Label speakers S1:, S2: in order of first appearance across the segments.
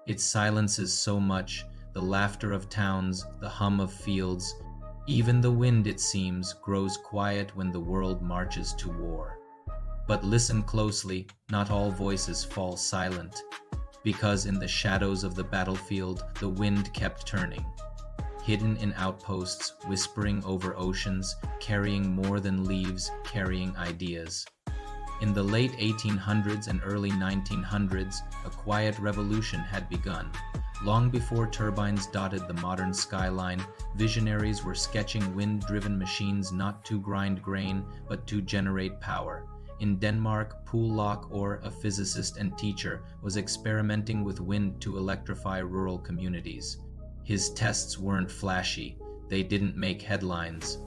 S1: It silences so much, the laughter of towns, the hum of fields. Even the wind, it seems, grows quiet when the world marches to war. But listen closely, not all voices fall silent, because in the shadows of the battlefield, the wind kept turning. Hidden in outposts, whispering over oceans, carrying more than leaves, carrying ideas. In the late 1800s and early 1900s, a quiet revolution had begun. Long before turbines dotted the modern skyline, visionaries were sketching wind-driven machines not to grind grain, but to generate power. In Denmark, Poul Locke, a physicist and teacher, was experimenting with wind to electrify rural communities. His tests weren't flashy, they didn't make headlines,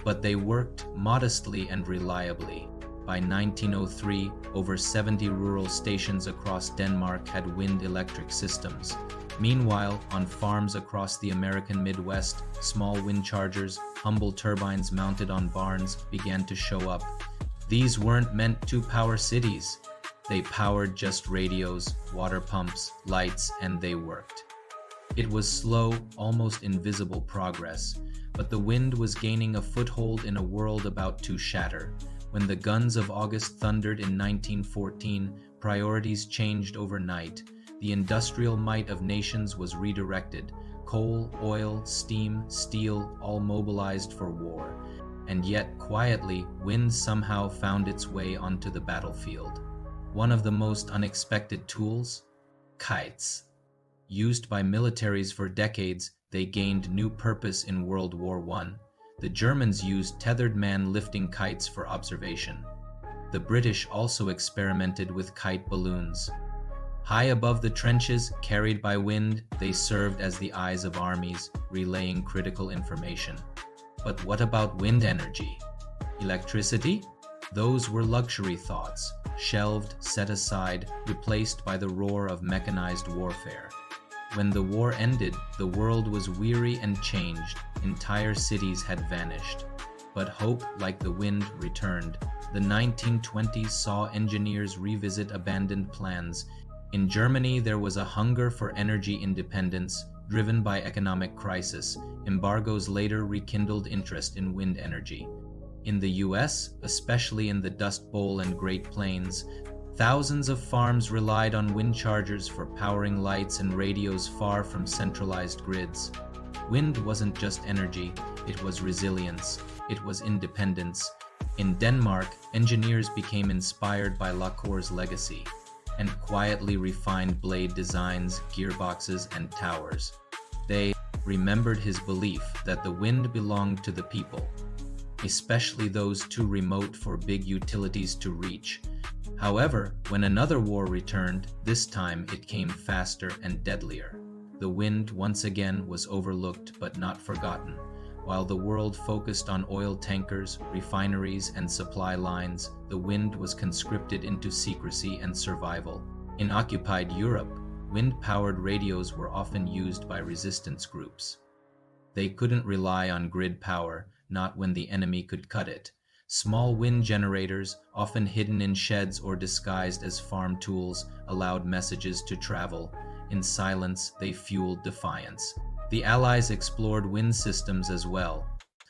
S1: but they worked modestly and reliably. By 1903, over 70 rural stations across Denmark had wind-electric systems. Meanwhile, on farms across the American Midwest, small wind chargers, humble turbines mounted on barns, began to show up. These weren't meant to power cities. They powered just radios, water pumps, lights, and they worked. It was slow, almost invisible progress, but the wind was gaining a foothold in a world about to shatter. When the guns of August thundered in 1914, priorities changed overnight. The industrial might of nations was redirected. Coal, oil, steam, steel, all mobilized for war. And yet, quietly, wind somehow found its way onto the battlefield. One of the most unexpected tools? Kites. Used by militaries for decades, they gained new purpose in World War I. The Germans used tethered man-lifting kites for observation. The British also experimented with kite balloons. High above the trenches, carried by wind, they served as the eyes of armies, relaying critical information. But what about wind energy? Electricity? Those were luxury thoughts, shelved, set aside, replaced by the roar of mechanized warfare. When the war ended, the world was weary and changed. Entire cities had vanished. But hope, like the wind, returned. The 1920s saw engineers revisit abandoned plans. In Germany, there was a hunger for energy independence, driven by economic crisis. Embargoes later rekindled interest in wind energy. In the US, especially in the Dust Bowl and Great Plains, thousands of farms relied on wind chargers for powering lights and radios far from centralized grids. Wind wasn't just energy, it was resilience, it was independence. In Denmark, engineers became inspired by Lacour's legacy and quietly refined blade designs, gearboxes, and towers. They remembered his belief that the wind belonged to the people, especially those too remote for big utilities to reach. However, when another war returned, this time it came faster and deadlier. The wind once again was overlooked but not forgotten. While the world focused on oil tankers, refineries, and supply lines, the wind was conscripted into secrecy and survival. In occupied Europe, wind-powered radios were often used by resistance groups. They couldn't rely on grid power, not when the enemy could cut it. Small wind generators, often hidden in sheds or disguised as farm tools, allowed messages to travel. In silence, they fueled defiance. The Allies explored wind systems as well,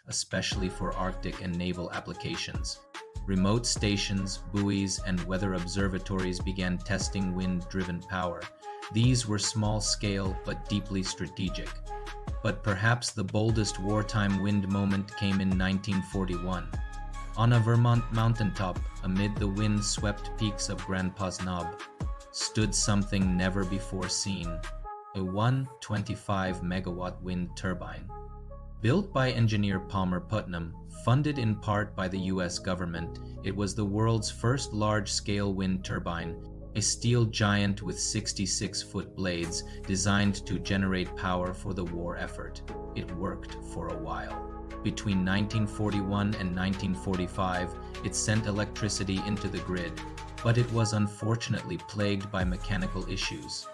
S1: especially for Arctic and naval applications. Remote stations, buoys, and weather observatories began testing wind-driven power. These were small-scale but deeply strategic. But perhaps the boldest wartime wind moment came in 1941. On a Vermont mountaintop, amid the wind-swept peaks of Grandpa's Knob, stood something never before seen, a 125-megawatt wind turbine. Built by engineer Palmer Putnam, funded in part by the US government, it was the world's first large-scale wind turbine, a steel giant with 66-foot blades designed to generate power for the war effort. It worked for a while. Between 1941 and 1945, it sent electricity into the grid, but it was unfortunately plagued by mechanical issues.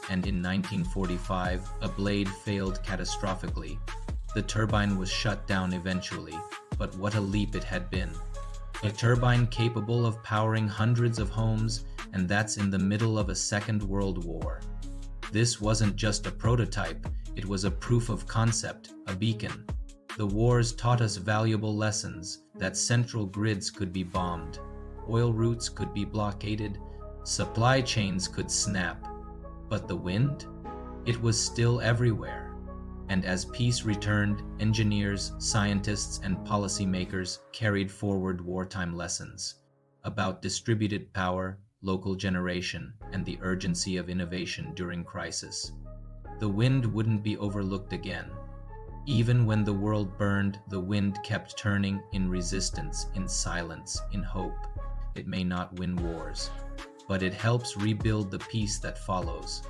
S1: And in 1945, a blade failed catastrophically. The turbine was shut down eventually, but what a leap it had been. A turbine capable of powering hundreds of homes, and that's in the middle of a Second World War. This wasn't just a prototype, it was a proof of concept, a beacon. The wars taught us valuable lessons: that central grids could be bombed, oil routes could be blockaded, supply chains could snap. But the wind? It was still everywhere. And as peace returned, engineers, scientists, and policymakers carried forward wartime lessons about distributed power, local generation, and the urgency of innovation during crisis. The wind wouldn't be overlooked again. Even when the world burned, the wind kept turning, in resistance, in silence, in hope. It may not win wars, but it helps rebuild the peace that follows.